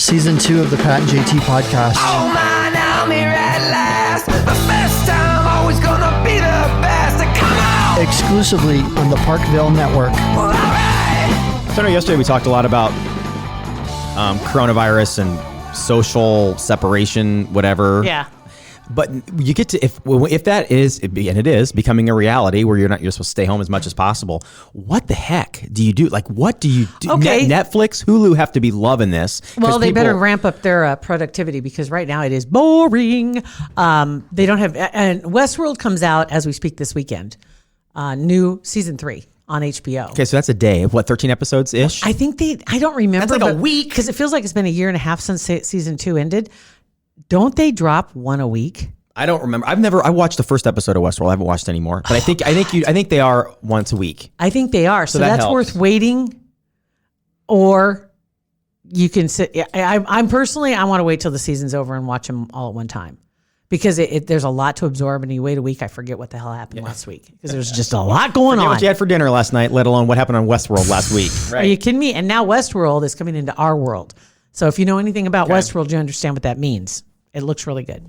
Season 2 of the Pat and JT podcast. Oh man, I'm here at last. The best time, always gonna be the best. Come on! Exclusively on the Parkville Network. Well, all right. So I know yesterday we talked a lot about coronavirus and social separation, whatever. Yeah. But you get to if that is, and it is becoming a reality where you're supposed to stay home as much as possible. What the heck do you do? Like, what do you do? Okay. Netflix, Hulu have to be loving this. Well, they better ramp up their productivity because right now it is boring. They don't have, and Westworld comes out as we speak this weekend. New season 3 on HBO. Okay, so that's a day of what, 13 episodes ish? I think I don't remember. That's like a week because it feels like it's been a year and a half since season 2 ended. Don't they drop one a week? I don't remember. I watched the first episode of Westworld. I haven't watched any more. But I think they are once a week. I think they are. So that's helps. worth waiting. Or you can sit. I'm personally, I want to wait till the season's over and watch them all at one time. Because there's a lot to absorb, and you wait a week, I forget what the hell happened last week. Because there's just a lot going on. What you had for dinner last night, let alone what happened on Westworld last week. Right. Are you kidding me? And now Westworld is coming into our world. So if you know anything about Westworld, you understand what that means. It looks really good.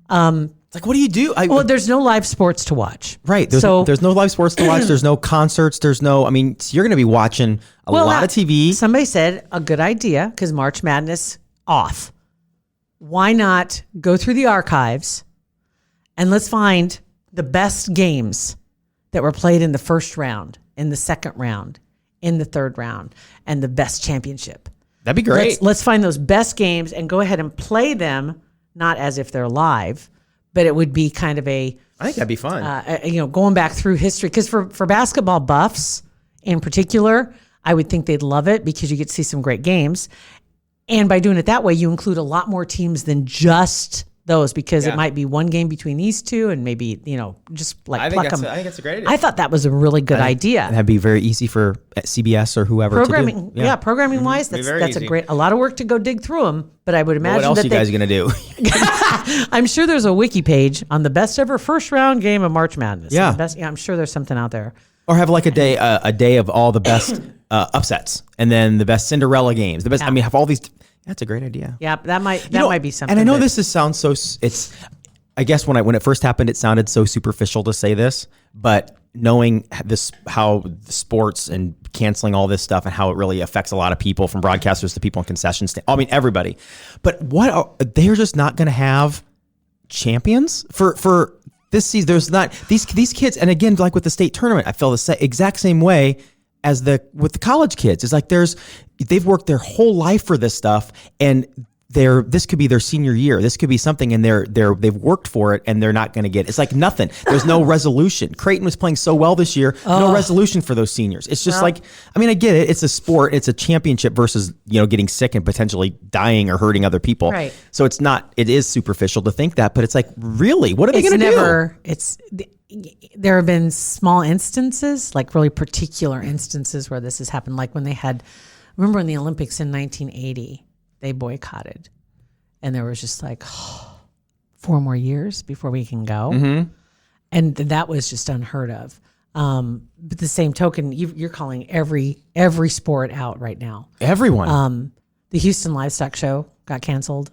It's like, what do you do? Well, there's no live sports to watch. Right. There's no live sports to watch. There's no concerts. You're going to be watching a lot of TV. Somebody said a good idea because March Madness off. Why not go through the archives and let's find the best games that were played in the first round, in the second round, in the third round, and the best championship. That'd be great. Let's find those best games and go ahead and play them, not as if they're live, but it would be kind of I think that'd be fun. going back through history. Because for basketball buffs in particular, I would think they'd love it because you get to see some great games. And by doing it that way, you include a lot more teams than just those because it might be one game between these two and maybe, just like pluck them. I think that's a great idea. I thought that was a really good idea. And that'd be very easy for CBS or whoever programming, to do. Programming wise, that's a lot of work to go dig through them. But I would imagine what else you guys are going to do? I'm sure there's a wiki page on the best ever first round game of March Madness. Yeah. I'm sure there's something out there. Or have like a day of all the best upsets and then the best Cinderella games. The best. Yeah. I mean, have all these. That's a great idea. Yeah, that might be something. And I know sounds so. I guess when it first happened, it sounded so superficial to say this, but knowing how the sports and canceling all this stuff and how it really affects a lot of people, from broadcasters to people in concession stand. I mean, everybody. But they're just not going to have champions for this season. There's not these kids, and again, like with the state tournament, I feel the exact same way as with the college kids. It's like they've worked their whole life for this stuff, and this could be their senior year. This could be something, and they've worked for it, and they're not going to get it. It's like nothing. There's no resolution. Creighton was playing so well this year. No resolution for those seniors. It's just I get it. It's a sport. It's a championship versus getting sick and potentially dying or hurting other people. Right. So it's not. It is superficial to think that, but it's like, really, what are they going to do? There have been small instances, like really particular instances where this has happened. Like when remember in the Olympics in 1980, they boycotted. And there was just like 4 more years before we can go. Mm-hmm. And that was just unheard of. But the same token, you're calling every sport out right now. Everyone. The Houston Livestock Show got canceled,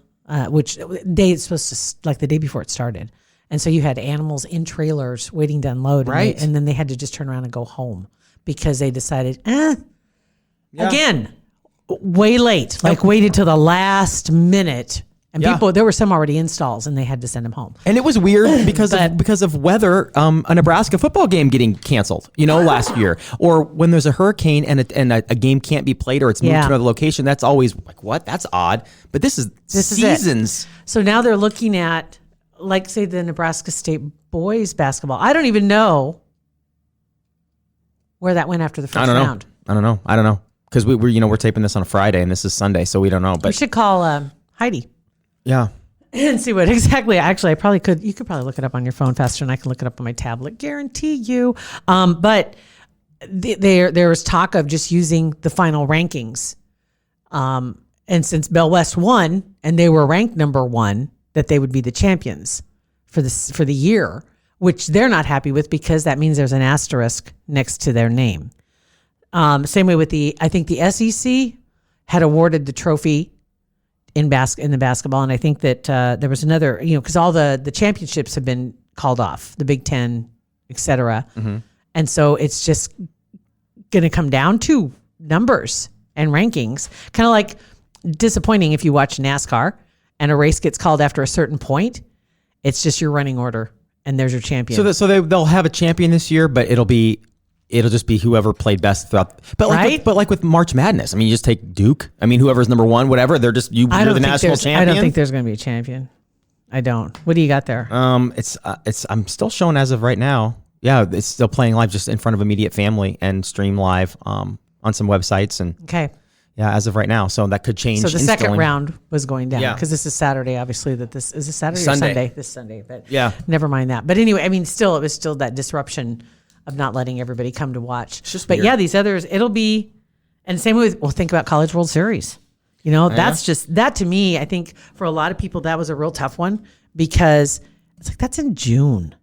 which it's supposed to, like the day before it started. And so you had animals in trailers waiting to unload. Right. And then they had to just turn around and go home because they decided, again, way late, waited till the last minute. And there were some already in stalls and they had to send them home. And it was weird because of weather, a Nebraska football game getting canceled, last year. Or when there's a hurricane and a game can't be played or it's moved to another location, that's always like, what? That's odd. But this is seasons. So now they're looking at, like, say, the Nebraska State boys basketball. I don't even know where that went after the first round. I don't know. Because we're taping this on a Friday and this is Sunday, so we don't know. But we should call Heidi. Yeah. And see what exactly. Actually, I probably could. You could probably look it up on your phone faster than I can look it up on my tablet. Guarantee you. But there was talk of just using the final rankings. And since Bell West won and they were ranked number 1, that they would be the champions for the year, which they're not happy with because that means there's an asterisk next to their name. Same way with I think the SEC had awarded the trophy in the basketball. And I think that there was another, because all the championships have been called off, the Big Ten, et cetera. And so it's just going to come down to numbers and rankings. Kind of like disappointing if you watch NASCAR and a race gets called after a certain point. It's just your running order, and there's your champion. So they'll have a champion this year, but it'll just be whoever played best throughout. But like with March Madness, I mean, you just take Duke. I mean, whoever's number one, whatever. You're the national champion. I don't think there's going to be a champion. I don't. What do you got there? It's I'm still showing as of right now. Yeah, it's still playing live just in front of immediate family and stream live on some websites and. Okay. Yeah, as of right now. So that could change. So the second round was going down. Yeah. Because this is Saturday, obviously, is this Saturday Sunday. or Sunday? This Sunday. But yeah, never mind that. But anyway, I mean, still, it was still that disruption of not letting everybody come to watch. It's just but weird. yeah, these others, it'll be, and same with, think about College World Series. That's just, that to me, I think for a lot of people, that was a real tough one because it's like, that's in June.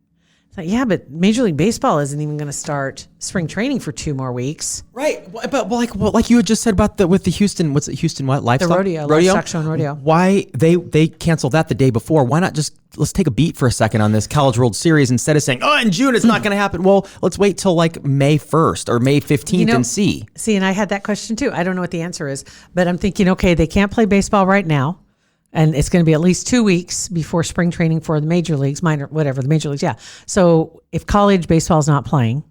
It's like, yeah, but Major League Baseball isn't even going to start spring training for 2 more weeks. Right, but like you had just said about with the Houston, what's it, Houston what? Livestock? The rodeo. Livestock show and rodeo. Why they canceled that the day before? Why not just, let's take a beat for a second on this College World Series instead of saying, oh, in June it's not going to happen. Well, let's wait till like May 1st or May 15th and see. See, and I had that question too. I don't know what the answer is, but I'm thinking, okay, they can't play baseball right now. And it's going to be at least 2 weeks before spring training for the major leagues, the major leagues. Yeah. So if college baseball is not playing,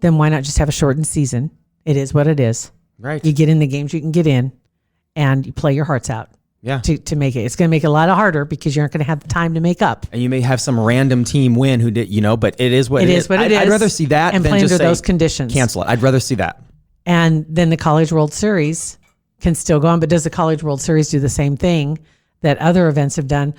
then why not just have a shortened season? It is what it is. Right. You get in the games you can get in and you play your hearts out. Yeah. To make it. It's going to make it a lot harder because you aren't going to have the time to make up. And you may have some random team win who did, but it is what it is. I'd rather see that and than play just under say, those conditions. cancel it. I'd rather see that. And then the College World Series can still go on, but does the College World Series do the same thing that other events have done,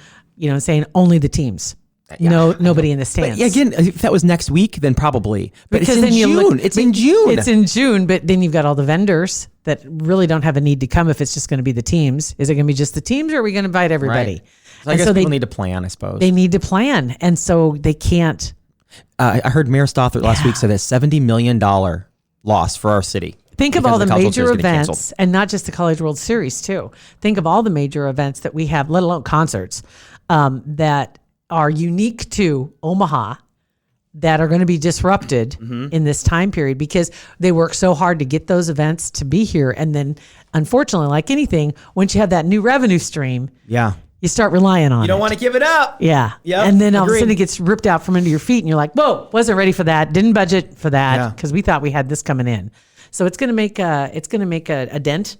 saying only the teams, nobody in the stands? But again, if that was next week, then probably. But because it's in June. It's in June. It's in June, but then you've got all the vendors that really don't have a need to come if it's just going to be the teams. Is it going to be just the teams, or are we going to invite everybody? Right. So I guess people need to plan, I suppose. They need to plan, and so they can't. I heard Mayor Stothert last week said a $70 million loss for our city. Think of all the major events, and not just the College World Series too. Think of all the major events that we have, let alone concerts, that are unique to Omaha, that are going to be disrupted in this time period because they work so hard to get those events to be here. And then, unfortunately, like anything, once you have that new revenue stream, you start relying on it. You don't want to give it up. Yeah. Yep. And then all of a sudden it gets ripped out from under your feet and you're like, whoa, wasn't ready for that. Didn't budget for that because we thought we had this coming in. So it's going to make a dent,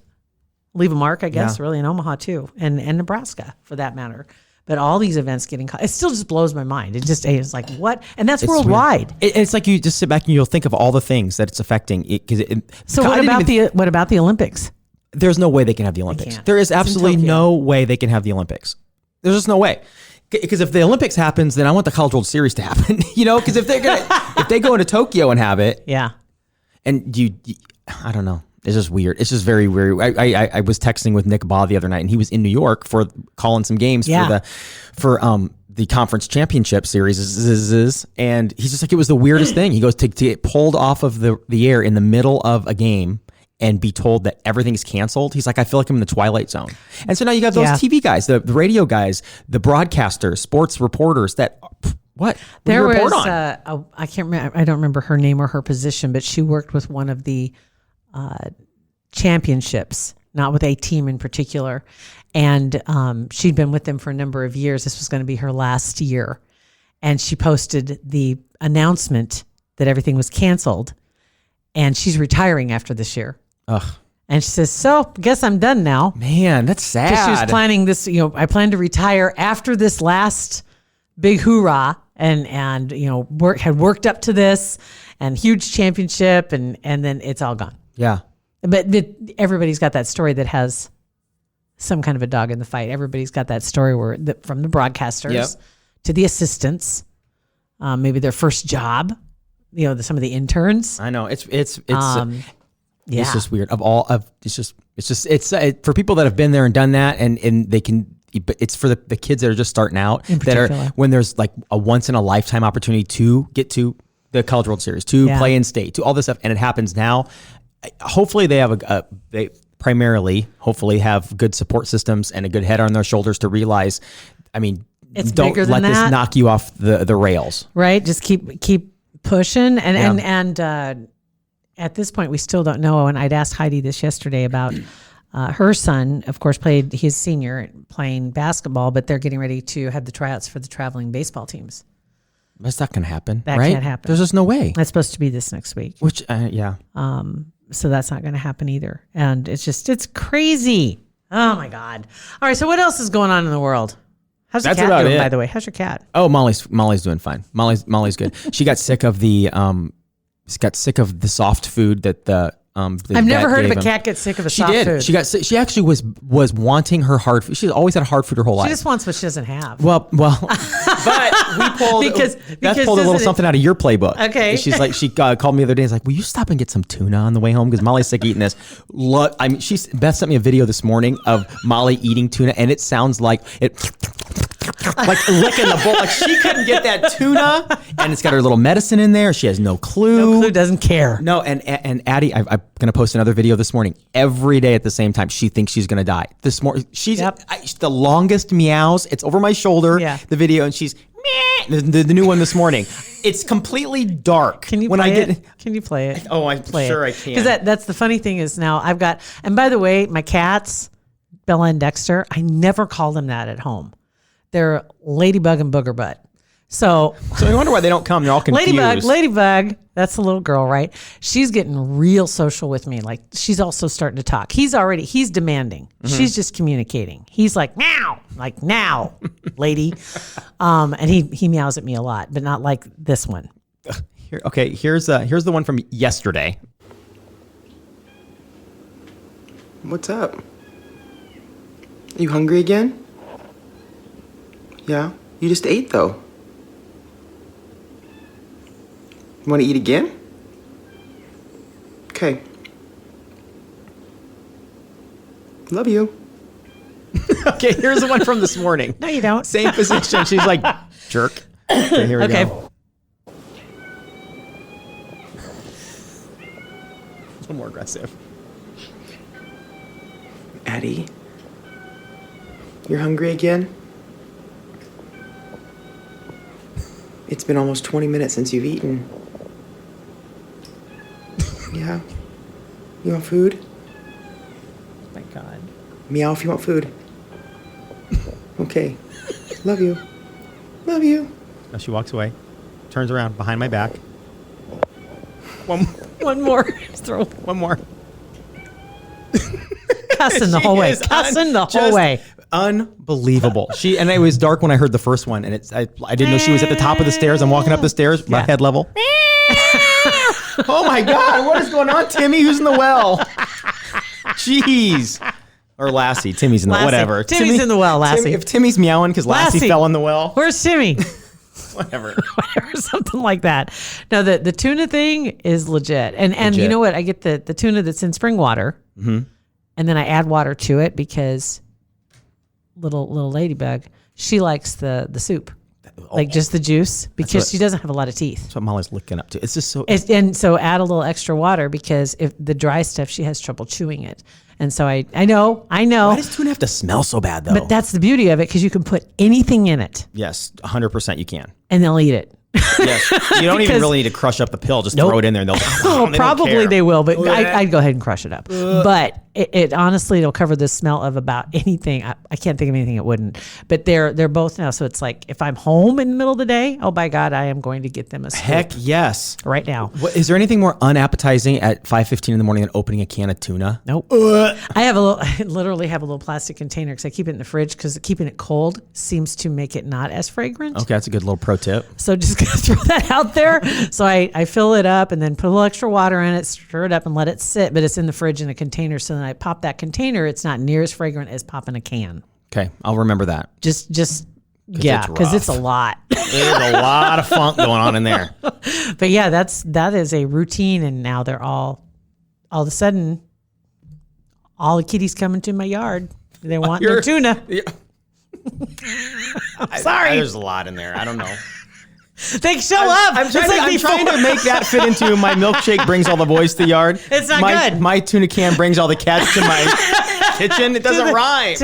leave a mark, I guess, really in Omaha too, and Nebraska for that matter. But all these events getting caught, it still just blows my mind. It's like, what? And that's worldwide. It's like you just sit back and you'll think of all the things that it's affecting. So what about the Olympics? There's no way they can have the Olympics. There is absolutely no way they can have the Olympics. There's just no way. Because if the Olympics happens, then I want the College World Series to happen. Because if they go into Tokyo and have it, and I don't know. It's just weird. It's just very weird. I was texting with Nick Baugh the other night, and he was in New York for calling some games for the conference championship series. And he's just like, it was the weirdest thing. He goes to get pulled off of the air in the middle of a game and be told that everything's canceled. He's like, I feel like I'm in the Twilight Zone. And so now you got those TV guys, the radio guys, the broadcasters, sports reporters that. What? There was, I can't remember, I don't remember her name or her position, but she worked with one of the championships, not with a team in particular. And she'd been with them for a number of years. This was going to be her last year. And she posted the announcement that everything was canceled. And she's retiring after this year. Ugh. And she says, so guess I'm done now. Man, that's sad. She was planning this, I plan to retire after this last big hoorah. And had worked up to this and huge championship and then it's all gone. Yeah. But everybody's got that story that has some kind of a dog in the fight. Everybody's got that story from the broadcasters to the assistants, maybe their first job, some of the interns. I know it's just weird. It's for people that have been there and done that and they can. But it's for the kids that are just starting out, that are when there's like a once in a lifetime opportunity to get to the College World Series, to play in state, to all this stuff, and it happens now. Hopefully they have primarily, hopefully, have good support systems and a good head on their shoulders to realize, I mean, It's don't bigger let than this that. knock you off the rails. Right? Just keep pushing. And at this point, we still don't know. And I'd asked Heidi this yesterday about her son, of course, he's senior playing basketball, but they're getting ready to have the tryouts for the traveling baseball teams. That's not going to happen. That right? can't happen. There's just no way. That's supposed to be this next week. Which, yeah. So that's not going to happen either. And it's crazy. Oh my God. All right. So what else is going on in the world? How's your That's cat about doing, it. by the way? How's your cat? Oh, Molly's doing fine. Molly's good. She got sick of the soft food that the I've never vet heard of gave a him. cat get sick of a She soft did. food. She got sick. She actually was wanting her hard food. She's always had hard food her whole life. She just wants what she doesn't have. Well, but we pulled Because Beth pulled a little isn't it- something out of your playbook. Okay. She's like, she called me the other day. And was like, will you stop and get some tuna on the way home? Because Molly's sick of eating this. Look, Beth sent me a video this morning of Molly eating tuna, and it sounds like it. Like licking the bowl. Like she couldn't get that tuna, and it's got her little medicine in there. She has no clue. No clue, doesn't care. No, and Addie, I'm going to post another video this morning. Every day at the same time, she thinks she's going to die. This morning, she's the longest meows. It's over my shoulder. Yeah. The video, and she's meh, the new one this morning. It's completely dark. Can you play it? Can you play it? Oh, I'm sure I can. Because that's the funny thing is now I've got, and by the way, my cats, Bella and Dexter, I never call them that at home. They're Ladybug and Booger Butt. So I wonder why they don't come. They're all confused. Ladybug, that's the little girl, right? She's getting real social with me. Like she's also starting to talk. He's demanding. She's just communicating. He's like, now, lady. And he meows at me a lot, but not like this one. Here's the one from yesterday. What's up? You hungry again? Yeah? You just ate, though. You want to eat again? Okay. Love you. Okay, here's the one from this morning. No, you don't. Same position. She's like, jerk. Okay, here we go. A little more aggressive. Addie? You're hungry again? It's been almost 20 minutes since you've eaten. Yeah? You want food? Thank God. Meow if you want food. Okay. Love you. Love you. Now she walks away, turns around behind my back. One more. Just throw One more. cussing the whole way. Cussing the whole way. Unbelievable. And it was dark when I heard the first one, and I didn't know she was at the top of the stairs. I'm walking up the stairs, my head level. Oh my God, what is going on, Timmy? Who's in the well? Jeez. Or Lassie. Timmy's in the Lassie. whatever. Timmy's in the well, Lassie. If Timmy's meowing because Lassie fell in the well. Where's Timmy? Whatever. Whatever, something like that. No, the tuna thing is legit. And Legit. you know what? I get the tuna that's in spring water, and then I add water to it because little ladybug, she likes the soup. Like just the juice because she doesn't have a lot of teeth. That's what Molly's looking up to. It's just so. And so add a little extra water because if the dry stuff, she has trouble chewing it. And so I know. Why does tuna have to smell so bad though? But that's the beauty of it because you can put anything in it Yes, 100% you can. and they'll eat it. Yes. You don't even Because- really need to crush up the pill. Just throw it in there and they'll Oh, they don't probably care. they will, but I'd go ahead and crush it up. But it honestly, it'll cover the smell of about anything. I can't think of anything it wouldn't. But they're both now. So it's like if I'm home in the middle of the day, oh by God, I am going to get them a scoop Heck yes. right now. What, is there anything more unappetizing at 5:15 in the morning than opening a can of tuna? Nope. I literally have a little plastic container because I keep it in the fridge because keeping it cold seems to make it not as fragrant. Okay, that's a good little pro tip. So just gonna throw that out there. So I fill it up and then put a little extra water in it, stir it up and let it sit, but it's in the fridge in a container. So then I pop that container. It's not near as fragrant as popping a can. Okay, I'll remember that. Just yeah, it's because it's a rough. lot. There's a lot of funk going on in there. But yeah, that is a routine. And now they're all of a sudden, all the kitties coming to my yard. They want their tuna. Yeah. Sorry. There's a lot in there. I don't know. They show up. I'm It's trying, like I'm trying before. to make that fit into my milkshake brings all the boys to the yard. It's not good. My tuna can brings all the cats to my kitchen. It doesn't rhyme.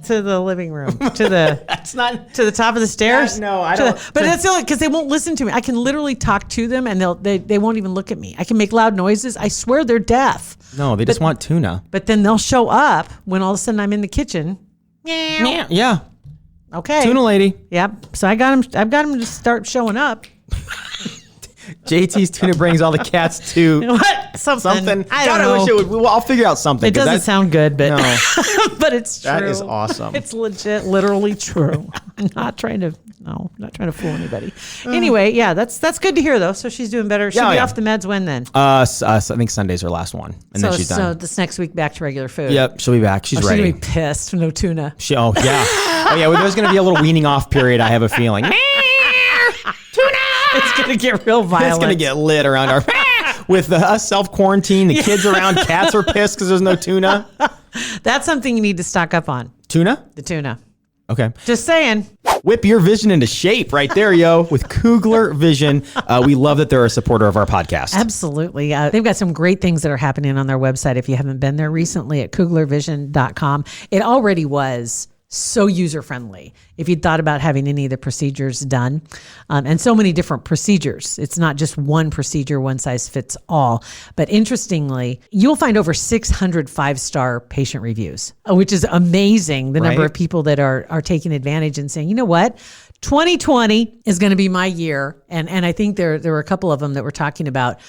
To the living room. To the That's not. to the top of the stairs. No, I To don't. but that's the only because they won't listen to me. I can literally talk to them and they won't even look at me. I can make loud noises. I swear they're deaf. No, they just want tuna. But then they'll show up when all of a sudden I'm in the kitchen. Yeah. Okay. Tuna lady. Yep. So I've got them to start showing up. JT's tuna brings all the cats to What? Something. I don't know. wish it would. Well, I'll figure out something. It doesn't sound good, but No. but it's true. That is awesome. It's legit, literally true. I'm not trying to fool anybody. Anyway, yeah, that's good to hear though. So she's doing better. She'll be off the meds when then? I think Sunday's her last one, and then she's done. So this next week back to regular food. Yep, she'll be back. She's She's ready. gonna be pissed. No tuna. Oh yeah. Well, there's gonna be a little weaning off period. I have a feeling. It's gonna get real violent. It's gonna get lit around our with us self quarantine. The kids around, cats are pissed because there's no tuna. That's something you need to stock up on. Tuna? The tuna. Okay. Just saying. Whip your vision into shape right there, yo, with Kugler Vision. We love that they're a supporter of our podcast. Absolutely. They've got some great things that are happening on their website. If you haven't been there recently at kuglervision.com, it already was so user-friendly. If you'd thought about having any of the procedures done, and so many different procedures. It's not just one procedure, one size fits all. But interestingly, you'll find over 600 five-star patient reviews, which is amazing. The number Right. of people that are taking advantage and saying, you know what? 2020 is going to be my year. And I think there were a couple of them that were talking about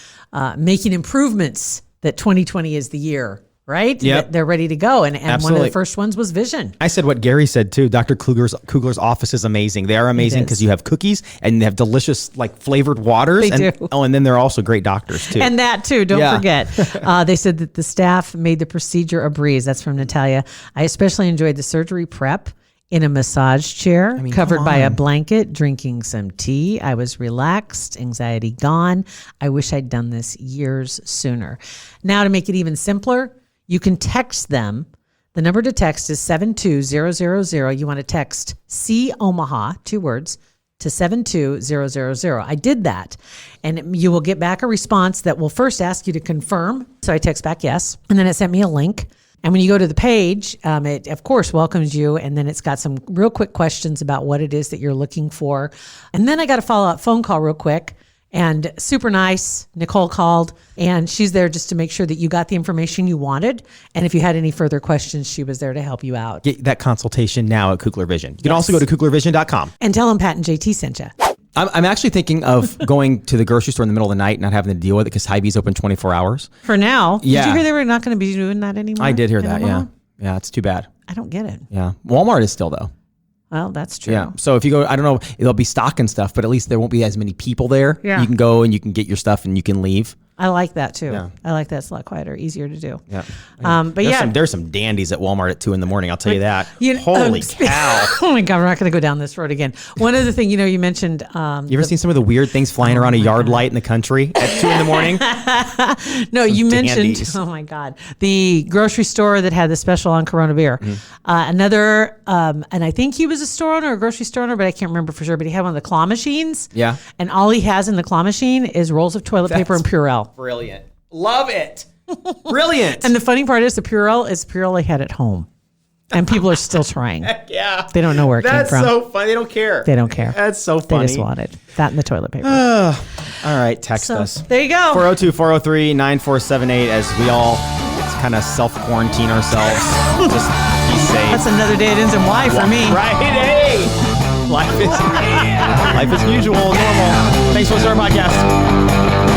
making improvements, that 2020 is the year. Right? Yep. That they're ready to go. And one of Absolutely. the first ones was vision. I said what Gary said too. Dr. Kugler's office is amazing. They are amazing is. because you have cookies and they have delicious like flavored waters. They and, do. Oh, and then they're also great doctors too. And that too, don't Yeah. forget. They said that the staff made the procedure a breeze. That's from Natalia. I especially enjoyed the surgery prep in a massage chair, covered come by a on. blanket, drinking some tea. I was relaxed, anxiety gone. I wish I'd done this years sooner. Now to make it even simpler, you can text them. The number to text is 72000. You want to text C Omaha, 2 words, to 72000. I did that. And you will get back a response that will first ask you to confirm. So I text back yes. And then it sent me a link. And when you go to the page, it of course welcomes you. And then it's got some real quick questions about what it is that you're looking for. And then I got a follow-up phone call real quick. And super nice. Nicole called, and she's there just to make sure that you got the information you wanted. And if you had any further questions, she was there to help you out. Get that consultation now at Kugler Vision. You can also go to kuglervision.com. And tell them Pat and JT sent you. I'm actually thinking of going to the grocery store in the middle of the night and not having to deal with it because Hy-Vee's open 24 hours. For now. Yeah. Did you hear they were not going to be doing that anymore? I did hear in that, Omaha? yeah. Yeah, it's too bad. I don't get it. Yeah. Walmart is still, though. Well, that's true. Yeah. So if you go, I don't know, it'll be stock and stuff, but at least there won't be as many people there. Yeah. You can go and you can get your stuff and you can leave. I like that too. Yeah. I like that. It's a lot quieter, easier to do. Yeah. But There's some dandies at Walmart at 2 a.m. I'll tell you that. Holy cow. cow. Oh my God, we're not going to go down this road again. One other thing, you mentioned. You ever seen some of the weird things flying around a yard light in the country at 2 a.m? No, you mentioned, dandies. oh my God, the grocery store that had the special on Corona beer. Another, and I think he was a store owner or a grocery store owner, but I can't remember for sure, but he had one of the claw machines. Yeah. And all he has in the claw machine is rolls of toilet paper and Purell. Brilliant. Love it. Brilliant. And the funny part is the Purell he had at home. And people are still trying. yeah. They don't know where it came from. That's so funny. They don't care. They don't care. That's so They funny. just want it. That and the toilet paper. All right. Text So, us. there you go. 402-403-9478 as we all kind of self-quarantine ourselves. Just be safe. That's another day it ends in Y for me. Right. Hey. Life is usual, normal. Thanks for listening to our podcast.